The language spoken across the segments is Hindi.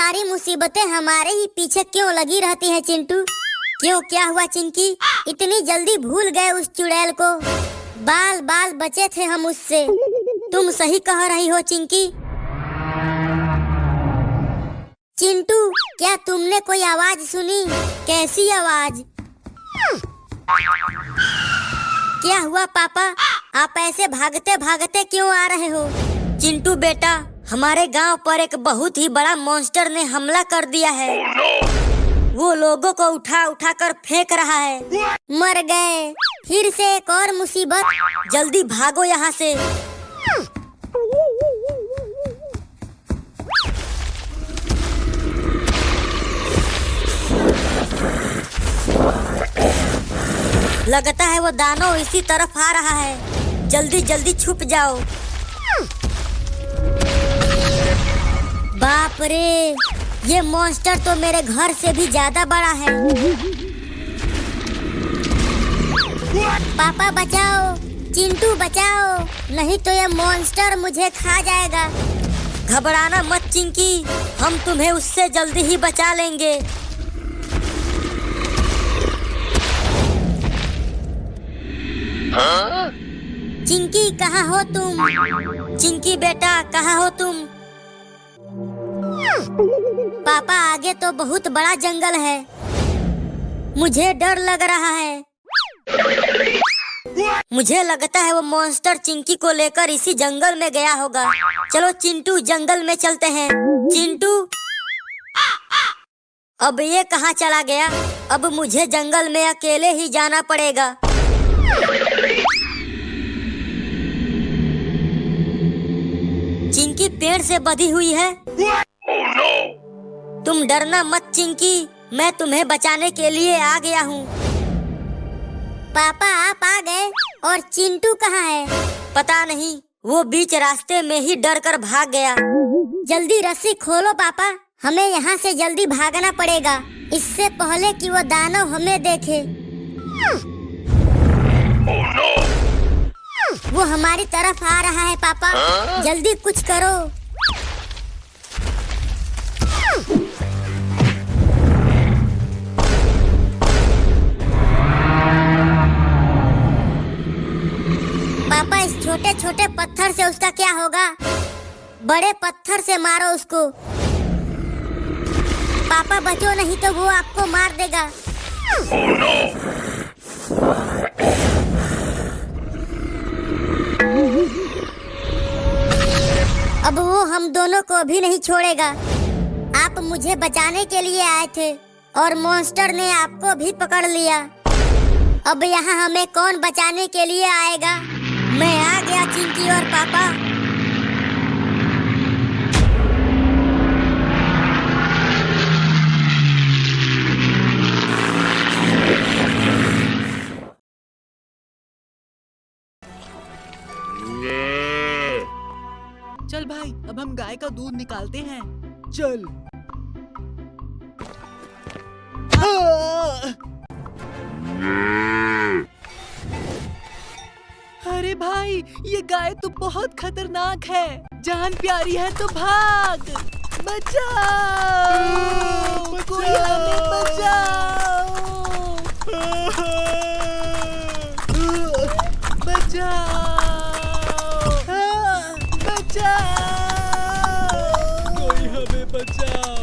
सारी मुसीबतें हमारे ही पीछे क्यों लगी रहती हैं चिंटू? क्यों, क्या हुआ चिंकी? इतनी जल्दी भूल गए उस चुड़ैल को? बाल बाल बचे थे हम उससे। तुम सही कह रही हो चिंकी। चिंटू, क्या तुमने कोई आवाज सुनी? कैसी आवाज? क्या हुआ पापा, आप ऐसे भागते भागते क्यों आ रहे हो? चिंटू बेटा, हमारे गांव पर एक बहुत ही बड़ा मॉन्स्टर ने हमला कर दिया है। वो लोगों को उठा उठा कर फेंक रहा है। मर गए, फिर से एक और मुसीबत। जल्दी भागो यहाँ से। लगता है वो दानव इसी तरफ आ रहा है। जल्दी जल्दी छुप जाओ। बाप रे, ये मॉन्स्टर तो मेरे घर से भी ज्यादा बड़ा है। पापा बचाओ, चिंटू बचाओ, नहीं तो ये मॉन्स्टर मुझे खा जाएगा। घबराना मत चिंकी, हम तुम्हें उससे जल्दी ही बचा लेंगे। चिंकी कहाँ हो तुम? चिंकी बेटा कहाँ हो तुम? पापा, आगे तो बहुत बड़ा जंगल है, मुझे डर लग रहा है। मुझे लगता है वो मॉन्स्टर चिंकी को लेकर इसी जंगल में गया होगा। चलो चिंटू, जंगल में चलते हैं। चिंटू, अब ये कहाँ चला गया? अब मुझे जंगल में अकेले ही जाना पड़ेगा। चिंकी पेड़ से बंधी हुई है। तुम डरना मत चिंकी, मैं तुम्हें बचाने के लिए आ गया हूँ। पापा आप आ गए, और चिंटू कहाँ है? पता नहीं, वो बीच रास्ते में ही डर कर भाग गया। जल्दी रस्सी खोलो पापा, हमें यहाँ से जल्दी भागना पड़ेगा, इससे पहले कि वो दानव हमें देखे। वो हमारी तरफ आ रहा है पापा, जल्दी कुछ करो। पापा, इस छोटे छोटे पत्थर से उसका क्या होगा? बड़े पत्थर से मारो उसको। पापा बचो, नहीं तो वो आपको मार देगा। अब वो हम दोनों को भी नहीं छोड़ेगा। आप मुझे बचाने के लिए आए थे और मॉन्स्टर ने आपको भी पकड़ लिया। अब यहाँ हमें कौन बचाने के लिए आएगा? मैं आ गया चिंकी और पापा। चल भाई, अब हम गाय का दूध निकालते हैं। चल। अरे भाई, ये गाय तो बहुत खतरनाक है। जान प्यारी है तो भाग। बचाओ, कोई हमें बचाओ। बचाओ, कोई हमें बचाओ।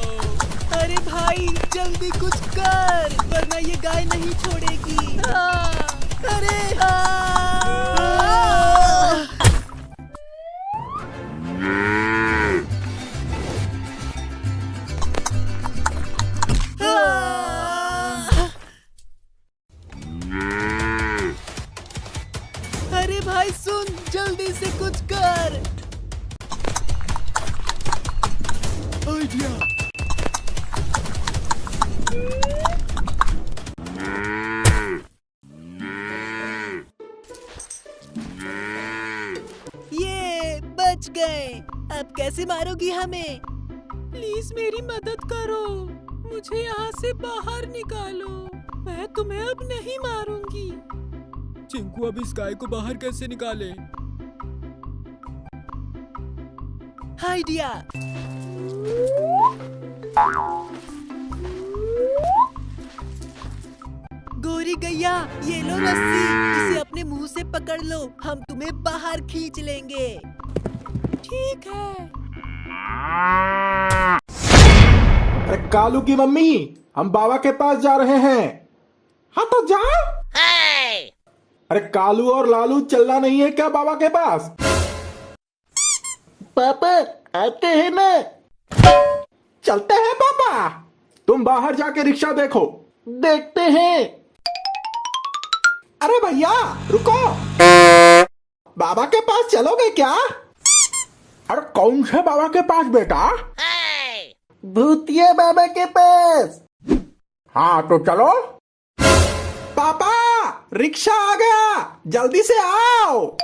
अरे भाई, जल्दी कुछ कर, वरना ये गाय नहीं छोड़ेगी। अरे अरे भाई सुन, जल्दी से कुछ कर। आइडिया। ये बच गए। अब कैसे मारोगी हमें? प्लीज मेरी मदद करो, मुझे यहाँ से बाहर निकालो। मैं तुम्हें अब नहीं मारूंगी। चिंकू, अब इस गाय को बाहर कैसे निकाले? आइडिया। गोरी गैया, ये लो रस्सी, इसे अपने मुंह से पकड़ लो, हम तुम्हें बाहर खींच लेंगे। ठीक है। अरे कालू की मम्मी, हम बाबा के पास जा रहे हैं। हाँ तो जाओ। अरे कालू और लालू चलना नहीं है क्या बाबा के पास? पापा आते हैं ना। चलते हैं पापा। तुम बाहर जाके रिक्शा देखो। देखते हैं। अरे भैया रुको, बाबा के पास चलोगे क्या? अरे कौन से बाबा के पास बेटा? भूतिया बाबा के पास। हाँ तो चलो। पापा रिक्शा आ गया, जल्दी से आओ।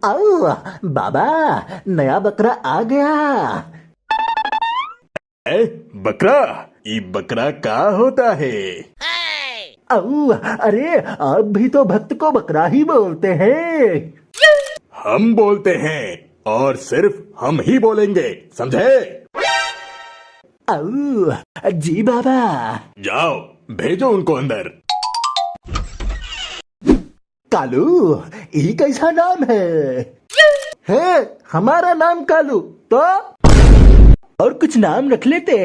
आओ बाबा, नया बकरा आ गया। बकरा? ये बकरा का होता है? अरे आप भी तो भक्त को बकरा ही बोलते हैं। हम बोलते हैं और सिर्फ हम ही बोलेंगे, समझे? जी बाबा। जाओ भेजो उनको अंदर। कालू, ये कैसा नाम है हमारा नाम कालू तो और कुछ नाम रख लेते।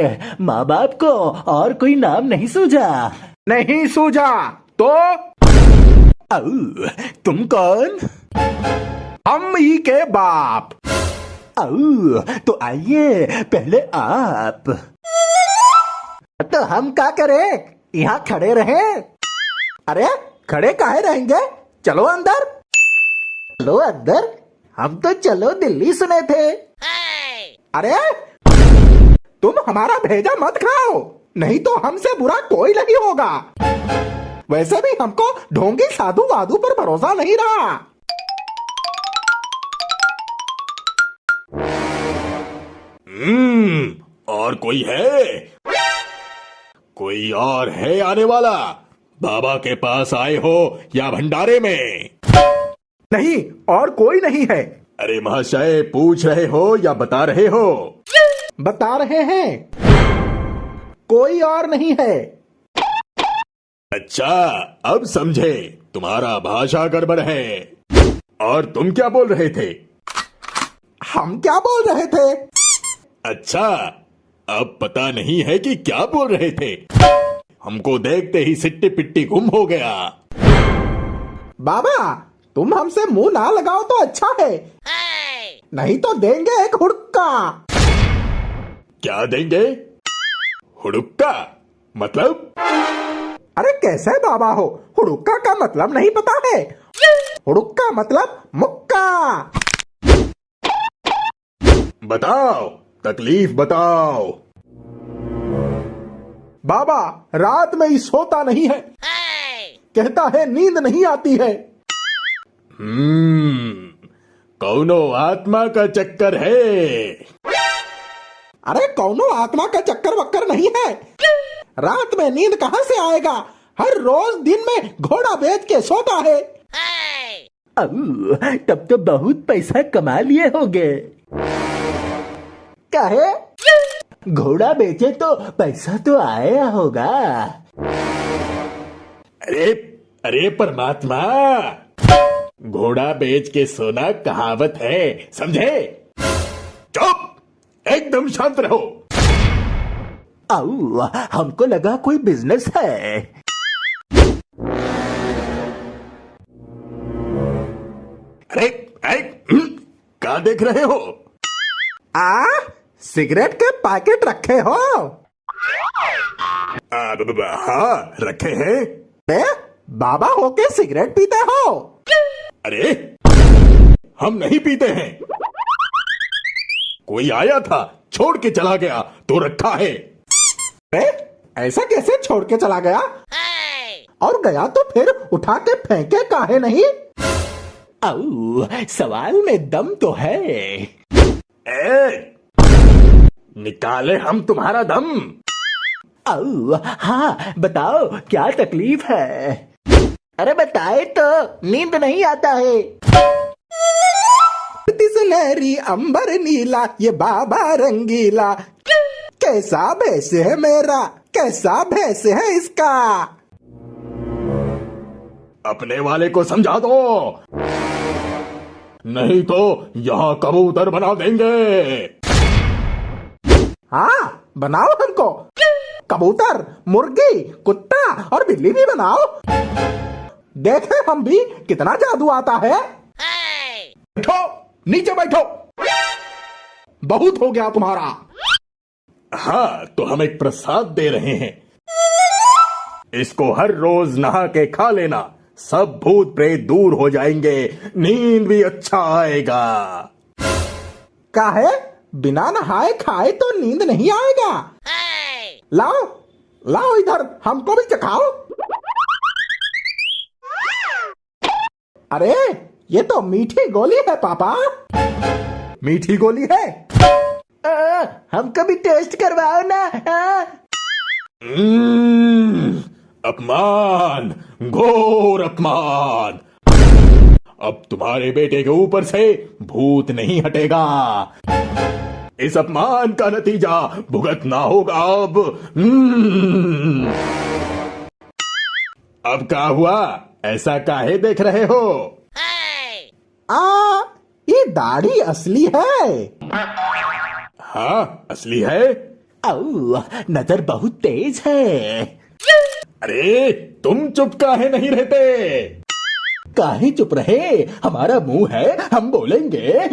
माँ बाप को और कोई नाम नहीं सूझा? नहीं सूझा तो? तुम कौन? हम ही के बाप। तो आइए पहले आप। तो हम क्या करें, यहाँ खड़े रहे? अरे खड़े काहे रहेंगे, चलो अंदर। चलो अंदर? हम तो चलो दिल्ली सुने थे। अरे तुम हमारा भेजा मत खाओ, नहीं तो हमसे बुरा कोई नहीं होगा। वैसे भी हमको ढोंगी साधु वाधु पर भरोसा नहीं रहा। और कोई है? कोई और है आने वाला? बाबा के पास आए हो या भंडारे में? नहीं, और कोई नहीं है। अरे महाशय, पूछ रहे हो या बता रहे हो? बता रहे हैं, कोई और नहीं है। अच्छा अब समझे, तुम्हारा भाषा गड़बड़ है। और तुम क्या बोल रहे थे? हम क्या बोल रहे थे? अच्छा अब पता नहीं है कि क्या बोल रहे थे। हमको देखते ही सिट्टी पिट्टी गुम हो गया। बाबा तुम हमसे मुंह ना लगाओ तो अच्छा है, नहीं तो देंगे एक हुड़का। क्या देंगे? हुड़ुक्का मतलब? अरे कैसे बाबा हो, हुड़ुक्का का मतलब नहीं पता है? हुड़ुक्का मतलब मुक्का। बताओ, तकलीफ बताओ। बाबा रात में ही सोता नहीं है, कहता है नींद नहीं आती है। कौनो आत्मा का चक्कर है। अरे कौनो आत्मा का चक्कर वक्कर नहीं है। रात में नींद कहाँ से आएगा, हर रोज दिन में घोड़ा बेच के सोता है। तब तो बहुत पैसा कमा लिए होगे। काहे? घोड़ा बेचे तो पैसा तो आया होगा। अरे अरे परमात्मा, घोड़ा बेच के सोना कहावत है, समझे? चुप, एकदम शांत रहो। हमको लगा कोई बिजनेस है। अरे क्या देख रहे हो? सिगरेट के पैकेट रखे हो? हाँ रखे हैं। बाबा होके सिगरेट पीते हो? अरे हम नहीं पीते हैं। कोई आया था, छोड़ के चला गया तो रखा है। ऐसा कैसे छोड़ के चला गया? और गया तो फिर उठा के फेंके काहे नहीं? सवाल में दम तो है। ए, निकाले हम तुम्हारा दम। हाँ बताओ क्या तकलीफ है। अरे बताए तो, नींद नहीं आता है। सुनहरी अंबर नीला ये बाबा रंगीला, कैसा भैंस है मेरा, कैसा भैंस है इसका। अपने वाले को समझा दो, नहीं तो यहाँ कबूतर बना देंगे। हाँ बनाओ हमको, कबूतर, मुर्गी, कुत्ता और बिल्ली भी बनाओ, देखें हम भी कितना जादू आता है। बैठो, नीचे बैठो, बहुत हो गया तुम्हारा। हाँ तो हम एक प्रसाद दे रहे हैं, इसको हर रोज नहा के खा लेना, सब भूत प्रेत दूर हो जाएंगे, नींद भी अच्छा आएगा। काहे बिना नहाए खाए तो नींद नहीं आएगा। लाओ लाओ इधर, हमको भी चखाओ। अरे ये तो मीठी गोली है पापा। मीठी गोली है, हमको भी टेस्ट करवाओ ना। अपमान, घोर अपमान। अब तुम्हारे बेटे के ऊपर से भूत नहीं हटेगा, इस अपमान का नतीजा भुगतना होगा। अब क्या हुआ, ऐसा काहे देख रहे हो? ये दाढ़ी असली है। हाँ असली है। नजर बहुत तेज है। अरे तुम चुप काहे नहीं रहते? काहे चुप रहे, हमारा मुंह है, हम बोलेंगे।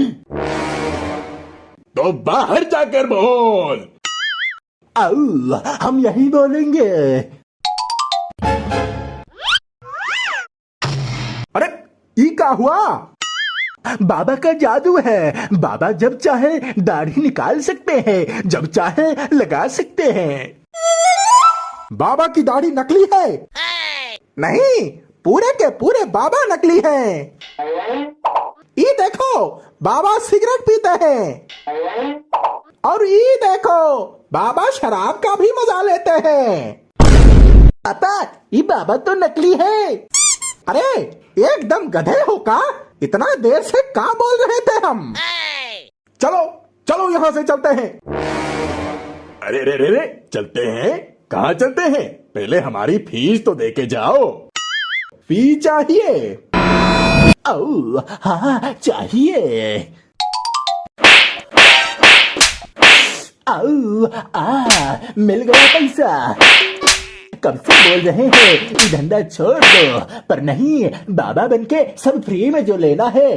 तो बाहर जाकर बोल। हम यही बोलेंगे। अरे ये क्या हुआ? बाबा का जादू है, बाबा जब चाहे दाढ़ी निकाल सकते हैं, जब चाहे लगा सकते हैं। बाबा की दाढ़ी नकली है? नहीं, पूरे के पूरे बाबा नकली हैं। ये देखो, बाबा सिगरेट पीते हैं, और ये देखो बाबा शराब का भी मजा लेते हैं। पापा ये बाबा तो नकली है। अरे एकदम गधे हो का, इतना देर से क्या बोल रहे थे हम। चलो चलो यहाँ से चलते हैं। अरे रे रे रे, चलते हैं? कहाँ चलते हैं? पहले हमारी फीस तो दे के जाओ। फी चाहिए? हाँ चाहिए। मिल गया पैसा। कब से बोल रहे हैं ये धंधा छोड़ दो, पर नहीं, बाबा बनके सब फ्री में जो लेना है।